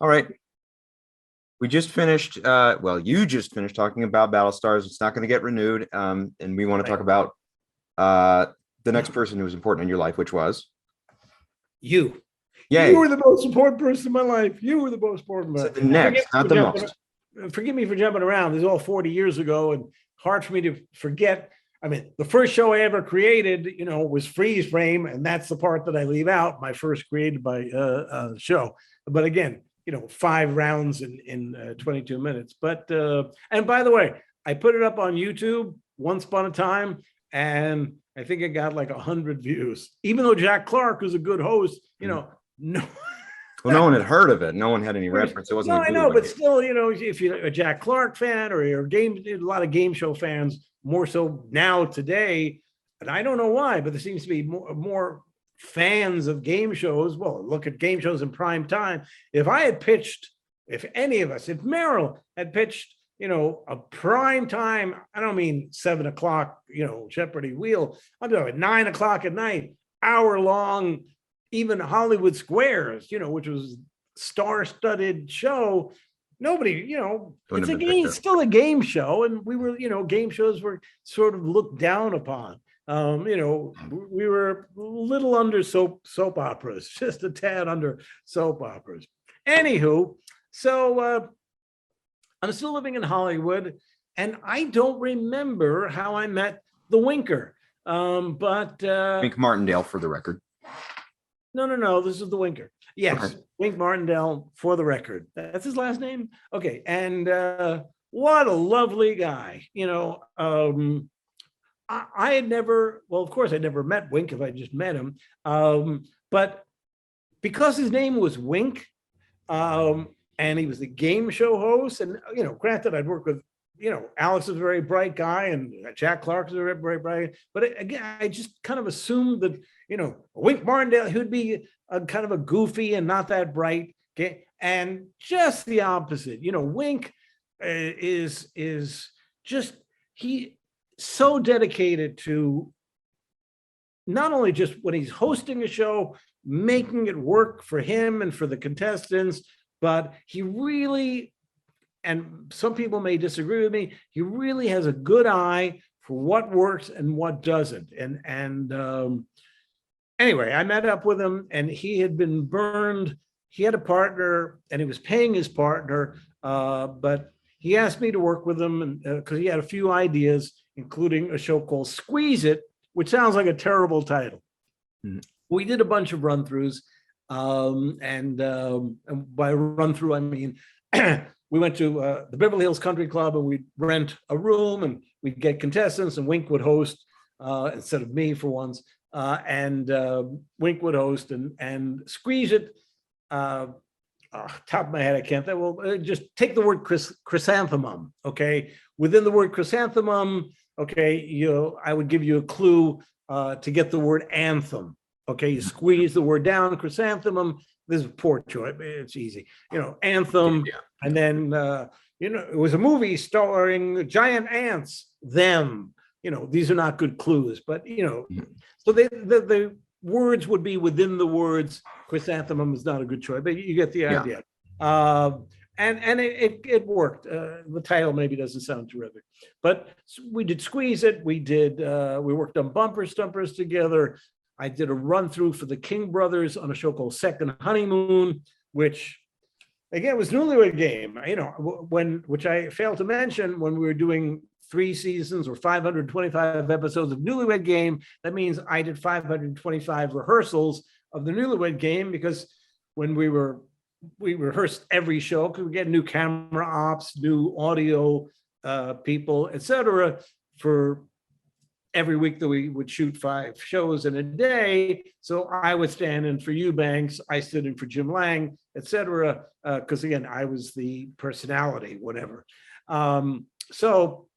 All right. We just finished, well, you just finished talking about Battlestars. It's not going to get renewed. And we want to talk about the next person who was important in your life, which was you. Yay. You were the most important person in my life. You were the most important. So the next, not the most. Forgive me for jumping around. This is all 40 years ago and hard for me to forget. I mean, the first show I ever created, was Freeze Frame, and that's the part that I leave out. My first created by show, but again, 5 rounds in 22 minutes. But and by the way, I put it up on YouTube once upon a time, and I think it got like 100 views. Even though Jack Clark was a good host, no. Well, no one had heard of it. No one had any reference. It wasn't. No, I know, but still, if you're a Jack Clark fan or you're a lot of game show fans, more so now today, and I don't know why, but there seems to be more fans of game shows. Well, look at game shows in prime time. If any of us, if Merrill had pitched, a prime time, I don't mean 7 o'clock, Jeopardy wheel. I'm talking 9 o'clock at night, hour long, even Hollywood Squares, which was star-studded show. Nobody, it's a game, still a game show. And we were, game shows were sort of looked down upon. We were a little under soap operas, just a tad under soap operas. Anywho, so I'm still living in Hollywood, and I don't remember how I met the Winker. But Wink Martindale, for the record. No. This is the Winker. Yes, okay. Wink Martindale, for the record. That's his last name. Okay, and what a lovely guy. I had never, well, of course, I never met Wink if I just met him. But because his name was Wink, and he was the game show host, and granted, I'd worked with, Alex is a very bright guy, and Jack Clark is a very bright. But again, I just kind of assumed that Wink Martindale, he would be a kind of a goofy and not that bright. Okay, and just the opposite. Wink is just he. So dedicated to not only just when he's hosting a show, making it work for him and for the contestants, but he really, and some people may disagree with me, he really has a good eye for what works and what doesn't. And anyway, I met up with him, and he had been burned. He had a partner, and he was paying his partner, but he asked me to work with him because he had a few ideas, including a show called Squeeze It, which sounds like a terrible title. Mm-hmm. We did a bunch of run-throughs, and by run-through, I mean, we went to the Beverly Hills Country Club, and we'd rent a room, and we'd get contestants, and Wink would host instead of me for once, and Wink would host, and Squeeze It. Top of my head, I can't. Well, just take the word chrysanthemum. Okay, within the word chrysanthemum, okay, I would give you a clue to get the word anthem. Okay, you squeeze the word down, chrysanthemum. This is a poor choice. It's easy, anthem, yeah. And then it was a movie starring giant ants. Them, these are not good clues, but so the words would be within the words. Chrysanthemum is not a good choice, but you get the idea. Yeah. And it worked. The title maybe doesn't sound terrific, but we did Squeeze It. We worked on Bumper Stumpers together. I did a run through for the King Brothers on a show called Second Honeymoon, which again was Newlywed Game. Which I failed to mention when we were doing 3 seasons or 525 episodes of Newlywed Game. That means I did 525 rehearsals of the Newlywed Game, because when we rehearsed every show, because we get new camera ops, new audio people, etc. for every week that we would shoot 5 shows in a day. So I would stand in for Eubanks, I stood in for Jim Lang, etc. Because again, I was the personality, whatever. So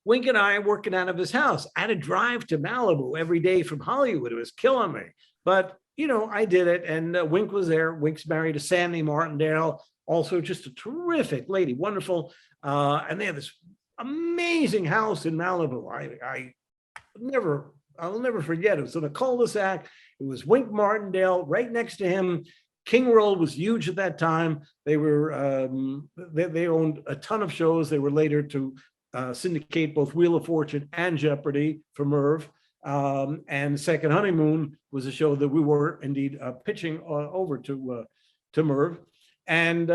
Wink and I working out of his house. I had to drive to Malibu every day from Hollywood. It was killing me. But, I did it. And Wink was there. Wink's married to Sandy Martindale, also just a terrific lady, wonderful. And they have this amazing house in Malibu. I'll never forget. It was in a cul-de-sac. It was Wink Martindale. Right next to him King World was huge at that time. They were they owned a ton of shows. They were later to syndicate both Wheel of Fortune and Jeopardy for Merv. And Second Honeymoon was a show that we were indeed pitching over to Merv. And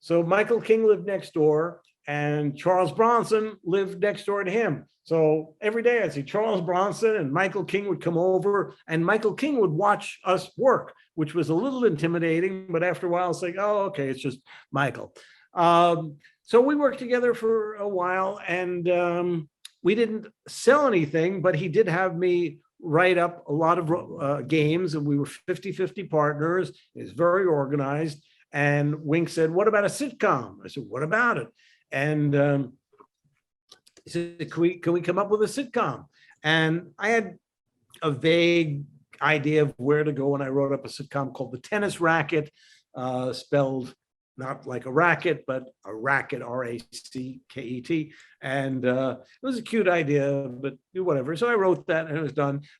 so Michael King lived next door, and Charles Bronson lived next door to him. So every day I'd see Charles Bronson and Michael King would come over, and Michael King would watch us work, which was a little intimidating, but after a while it's like, oh, okay, it's just Michael. So we worked together for a while, and we didn't sell anything, but he did have me write up a lot of games, and we were 50-50 partners. It was very organized. And Wink said, what about a sitcom? I said, what about it? And he said, can we come up with a sitcom? And I had a vague idea of where to go, and I wrote up a sitcom called The Tennis Racket, spelled not like a racket, but a racket, R-A-C-K-E-T. And it was a cute idea, but whatever. So I wrote that, and it was done.